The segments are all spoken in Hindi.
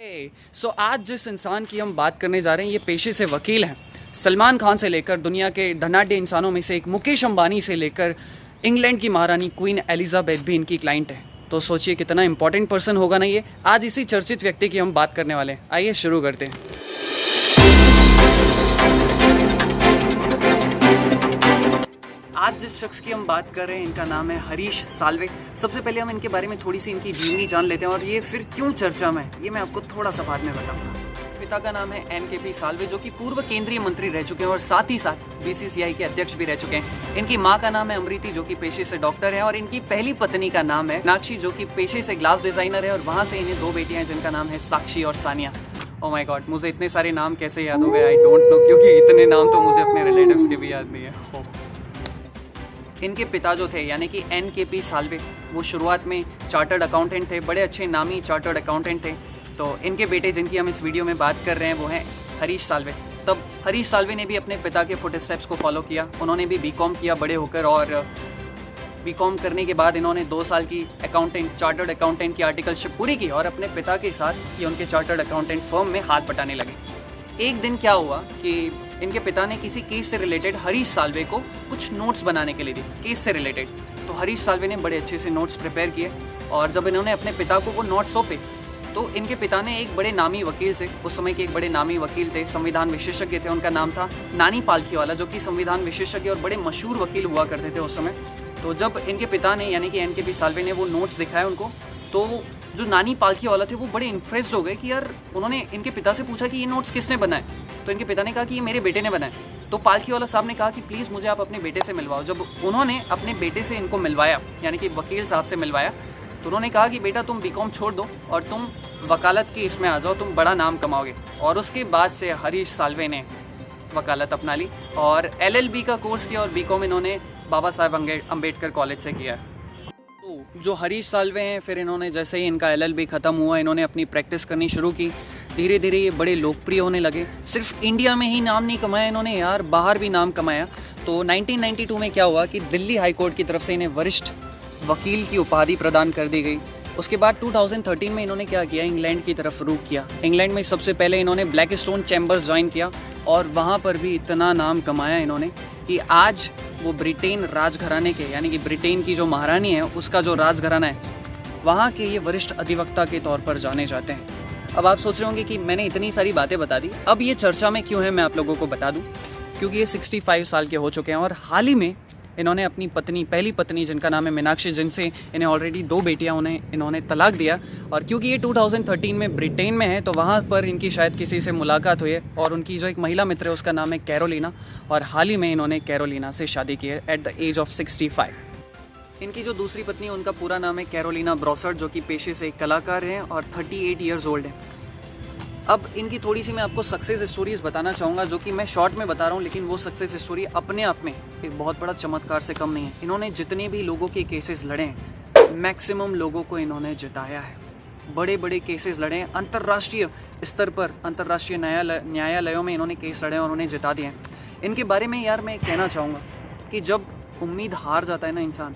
आज जिस इंसान की हम बात करने जा रहे हैं ये पेशे से वकील हैं। सलमान खान से लेकर दुनिया के धनाढ्य इंसानों में से एक मुकेश अंबानी से लेकर इंग्लैंड की महारानी क्वीन एलिजाबेथ भी इनकी क्लाइंट है। तो सोचिए कितना इंपॉर्टेंट पर्सन होगा ना ये। आज इसी चर्चित व्यक्ति की हम बात करने वाले हैं। आइए शुरू करते हैं। आज जिस शख्स की हम बात कर रहे हैं इनका नाम है हरीश साल्वे। सबसे पहले हम इनके बारे में थोड़ी सी इनकी जीवनी जान लेते हैं और ये फिर क्यों चर्चा में है ये मैं आपको थोड़ा सा बाद में बताऊंगा। पिता का नाम है NKP साल्वे जो कि पूर्व केंद्रीय मंत्री रह चुके हैं और साथ ही साथ BCCI के अध्यक्ष भी रह चुके हैं। इनकी माँ का नाम है अमृति जो कि पेशे से डॉक्टर है और इनकी पहली पत्नी का नाम है मीनाक्षी जो कि पेशे से ग्लास डिजाइनर है और वहाँ से इन्हें दो बेटियां हैं जिनका नाम है साक्षी और सानिया। ओह माय गॉड, मुझे इतने सारे नाम कैसे याद हो गए आई डोंट नो, क्योंकि इतने नाम तो मुझे अपने रिलेटिव्स के भी याद नहीं है। इनके पिता जो थे यानी कि NKP साल्वे वो शुरुआत में चार्टर्ड अकाउंटेंट थे, बड़े अच्छे नामी चार्टर्ड अकाउंटेंट थे। तो इनके बेटे जिनकी हम इस वीडियो में बात कर रहे हैं वो हैं हरीश साल्वे। तब हरीश साल्वे ने भी अपने पिता के फुट स्टेप्स को फॉलो किया। उन्होंने भी BCom किया बड़े होकर और BCom करने के बाद इन्होंने 2 साल की चार्टर्ड अकाउंटेंट की आर्टिकलशिप पूरी की और अपने पिता के साथ ये उनके चार्टर्ड अकाउंटेंट फर्म में हाथ बटाने लगे। एक दिन क्या हुआ कि इनके पिता ने किसी केस से रिलेटेड हरीश साल्वे को कुछ नोट्स बनाने के लिए दी, केस से रिलेटेड। तो हरीश साल्वे ने बड़े अच्छे से नोट्स प्रिपेयर किए और जब इन्होंने अपने पिता को वो नोट्स सौंपे तो इनके पिता ने एक बड़े नामी वकील से, उस समय के एक बड़े नामी वकील थे, संविधान विशेषज्ञ थे, उनका नाम था नानी पालखीवाला जो कि संविधान विशेषज्ञ और बड़े मशहूर वकील हुआ करते थे उस समय। तो जब इनके पिता ने यानी कि NKP साल्वे ने वो नोट्स दिखाए उनको, तो जो नानी पालखीवाला थे वो बड़े इम्प्रेस्ड हो गए कि यार, उन्होंने इनके पिता से पूछा कि ये नोट्स किसने बनाए। तो इनके पिता ने कहा कि ये मेरे बेटे ने बनाए। तो पालखीवाला साहब ने कहा कि प्लीज़ मुझे आप अपने बेटे से मिलवाओ। जब उन्होंने अपने बेटे से इनको मिलवाया यानी कि वकील साहब से मिलवाया तो उन्होंने कहा कि बेटा तुम BCom छोड़ दो और तुम वकालत के इसमें आ जाओ, तुम बड़ा नाम कमाओगे। और उसके बाद से हरीश साल्वे ने वकालत अपना ली और LLB का कोर्स किया और BCom इन्होंने बाबा साहेब अम्बेडकर कॉलेज से किया। तो जो हरीश साल्वे हैं फिर इन्होंने जैसे ही इनका LLB ख़त्म हुआ इन्होंने अपनी प्रैक्टिस करनी शुरू की। धीरे धीरे ये बड़े लोकप्रिय होने लगे। सिर्फ इंडिया में ही नाम नहीं कमाया इन्होंने यार, बाहर भी नाम कमाया। तो 1992 में क्या हुआ कि दिल्ली हाई कोर्ट की तरफ से इन्हें वरिष्ठ वकील की उपाधि प्रदान कर दी गई। उसके बाद 2013 में इन्होंने क्या किया, इंग्लैंड की तरफ रुख किया। इंग्लैंड में सबसे पहले इन्होंने ब्लैकस्टोन चैम्बर्स ज्वाइन किया और वहाँ पर भी इतना नाम कमाया इन्होंने कि आज वो ब्रिटेन राजघराने के यानी कि ब्रिटेन की जो महारानी है उसका जो राजघराना है वहाँ के ये वरिष्ठ अधिवक्ता के तौर पर जाने जाते हैं। अब आप सोच रहे होंगे कि मैंने इतनी सारी बातें बता दी, अब ये चर्चा में क्यों है, मैं आप लोगों को बता दूं। क्योंकि ये 65 साल के हो चुके हैं और हाल ही में इन्होंने अपनी पहली पत्नी जिनका नाम है मीनाक्षी, जिनसे इन्हें ऑलरेडी 2 बेटियां इन्होंने तलाक दिया। और क्योंकि ये 2013 में ब्रिटेन में है तो वहाँ पर इनकी शायद किसी से मुलाकात हुई है और उनकी जो एक महिला मित्र है उसका नाम है कैरोलिना और हाल ही में इन्होंने कैरोलिना से शादी की है एट द एज ऑफ 65। इनकी जो दूसरी पत्नी है उनका पूरा नाम है कैरोलिना ब्रॉसर्ट जो कि पेशे से एक कलाकार हैं और 38 ईयर्स ओल्ड हैं। अब इनकी थोड़ी सी मैं आपको सक्सेस स्टोरीज़ बताना चाहूँगा जो कि मैं शॉर्ट में बता रहा हूँ, लेकिन वो सक्सेस स्टोरी अपने आप में एक बहुत बड़ा चमत्कार से कम नहीं है। इन्होंने जितने भी लोगों के केसेस लड़े हैं मैक्सिमम लोगों को इन्होंने जिताया है। बड़े बड़े केसेस लड़े हैं, अंतर्राष्ट्रीय स्तर पर अंतर्राष्ट्रीय न्यायालयों में इन्होंने केस लड़े हैं और उन्हें जिता दिए हैं। इनके बारे में यार मैं कहना चाहूँगा कि जब उम्मीद हार जाता है ना इंसान,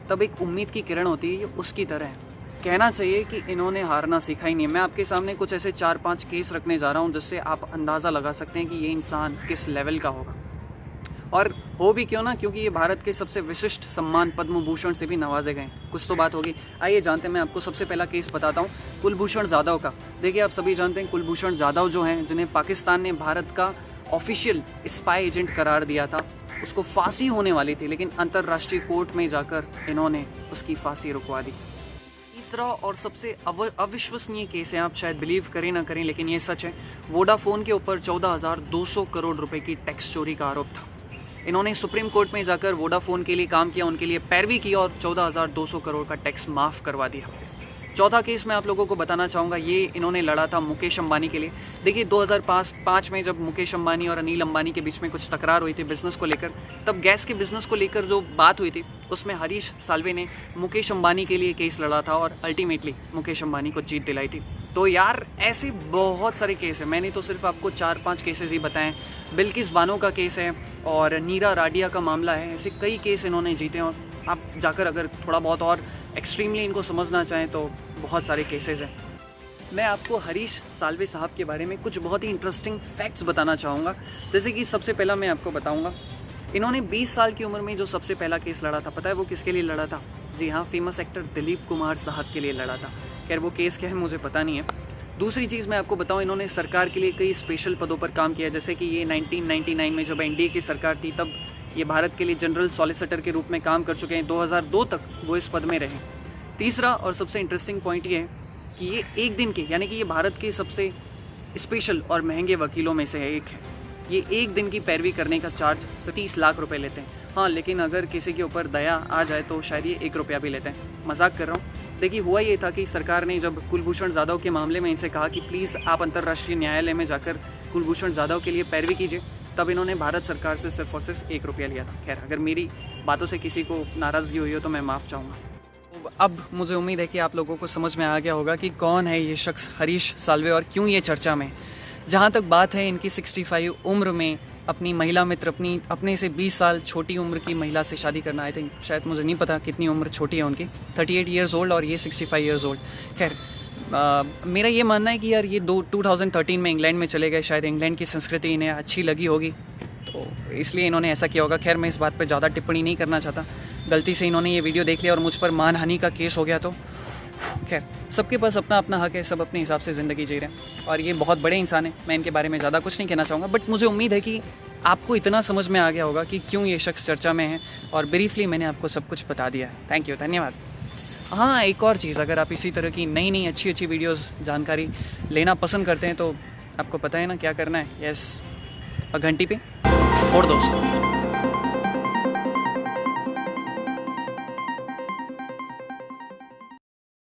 तब एक उम्मीद की किरण होती है, ये उसकी तरह है। कहना चाहिए कि इन्होंने हारना सीखा ही नहीं। मैं आपके सामने कुछ ऐसे 4-5 केस रखने जा रहा हूँ जिससे आप अंदाज़ा लगा सकते हैं कि ये इंसान किस लेवल का होगा। और हो भी क्यों ना, क्योंकि ये भारत के सबसे विशिष्ट सम्मान पद्म भूषण से भी नवाजे गए। कुछ तो बात होगी। आइए जानते हैं, मैं आपको सबसे पहला केस बताता हूँ कुलभूषण जाधव का। देखिए आप सभी जानते हैं कुलभूषण जाधव जो हैं, जिन्हें पाकिस्तान ने भारत का ऑफिशियल स्पाई एजेंट करार दिया था, उसको फांसी होने वाली थी, लेकिन अंतर्राष्ट्रीय कोर्ट में जाकर इन्होंने उसकी फांसी रुकवा दी। तीसरा और सबसे अविश्वसनीय केस है, आप शायद बिलीव करें ना करें लेकिन ये सच है। वोडाफोन के ऊपर 14,200 करोड़ रुपए की टैक्स चोरी का आरोप था। इन्होंने सुप्रीम कोर्ट में जाकर वोडाफोन के लिए काम किया, उनके लिए पैरवी की और 14,200 करोड़ का टैक्स माफ़ करवा दिया। चौथा केस मैं आप लोगों को बताना चाहूँगा, ये इन्होंने लड़ा था मुकेश अंबानी के लिए। देखिए 2005 में जब मुकेश अंबानी और अनिल अंबानी के बीच में कुछ तकरार हुई थी बिज़नेस को लेकर, तब गैस के बिज़नेस को लेकर जो बात हुई थी उसमें हरीश साल्वे ने मुकेश अंबानी के लिए केस लड़ा था और अल्टीमेटली मुकेश अंबानी को जीत दिलाई थी। तो यार ऐसे बहुत सारे केस हैं, मैंने तो सिर्फ आपको 4-5 केसेस ही बताएं। बिल्किस बानो का केस है और नीरा राडिया का मामला है, ऐसे कई केस इन्होंने जीते हैं। और आप जाकर अगर थोड़ा बहुत और एक्सट्रीमली इनको समझना चाहें तो बहुत सारे केसेस हैं। मैं आपको हरीश साल्वे साहब के बारे में कुछ बहुत ही इंटरेस्टिंग फैक्ट्स बताना चाहूँगा। जैसे कि सबसे पहला मैं आपको बताऊँगा, इन्होंने 20 साल की उम्र में जो सबसे पहला केस लड़ा था, पता है वो किसके लिए लड़ा था? जी हाँ, फेमस एक्टर दिलीप कुमार साहब के लिए लड़ा था। खैर वो केस क्या है मुझे पता नहीं है। दूसरी चीज़ मैं आपको बताऊं, इन्होंने सरकार के लिए कई स्पेशल पदों पर काम किया। जैसे कि ये 1999 में जब एनडीए की सरकार थी तब ये भारत के लिए जनरल सॉलिसिटर के रूप में काम कर चुके हैं। 2002 तक वो इस पद में रहे। तीसरा और सबसे इंटरेस्टिंग पॉइंट ये है कि ये एक दिन के, यानी कि ये भारत के सबसे स्पेशल और महंगे वकीलों में से एक है। ये एक दिन की पैरवी करने का चार्ज 30 लाख रुपए लेते हैं। हाँ, लेकिन अगर किसी के ऊपर दया आ जाए तो शायद ये 1 रुपया भी लेते हैं। मजाक कर रहा हूँ। देखिए, हुआ ये था कि सरकार ने जब कुलभूषण जाधव के मामले में इनसे कहा कि प्लीज़ आप अंतर्राष्ट्रीय न्यायालय में जाकर कुलभूषण जाधव के लिए पैरवी कीजिए, तब इन्होंने भारत सरकार से सिर्फ और सिर्फ 1 रुपया लिया था। खैर, अगर मेरी बातों से किसी को नाराज़गी हुई हो तो मैं माफ़ चाहूँगा। अब मुझे उम्मीद है कि आप लोगों को समझ में आ गया होगा कि कौन है ये शख्स हरीश साल्वे और क्यों ये चर्चा में। जहाँ तक बात है इनकी 65 उम्र में अपनी महिला मित्र, अपने से 20 साल छोटी उम्र की महिला से शादी करना, आई थिंक, शायद मुझे नहीं पता कितनी उम्र छोटी है उनकी, 38 ईयर्स ओल्ड और ये 65 ईयर्स ओल्ड। खैर, मेरा ये मानना है कि यार ये 2013 में इंग्लैंड में चले गए। शायद इंग्लैंड की संस्कृति इन्हें अच्छी लगी होगी तो इसलिए इन्होंने ऐसा किया होगा। खैर, मैं इस बात पर ज़्यादा टिप्पणी नहीं करना चाहता। गलती से इन्होंने ये वीडियो देख लिया और मुझ पर मानहानि का केस हो गया तो खैर, सबके पास अपना अपना हक है, सब अपने हिसाब से ज़िंदगी जी रहे हैं और ये बहुत बड़े इंसान हैं। मैं इनके बारे में ज़्यादा कुछ नहीं कहना चाहूँगा, बट मुझे उम्मीद है कि आपको इतना समझ में आ गया होगा कि क्यों ये शख्स चर्चा में है और ब्रीफली मैंने आपको सब कुछ बता दिया है। थैंक यू, धन्यवाद। हाँ, एक और चीज़, अगर आप इसी तरह की नई अच्छी वीडियोज़ जानकारी लेना पसंद करते हैं तो आपको पता है ना क्या करना है। यस, घंटी पे फोड़ दो उसको।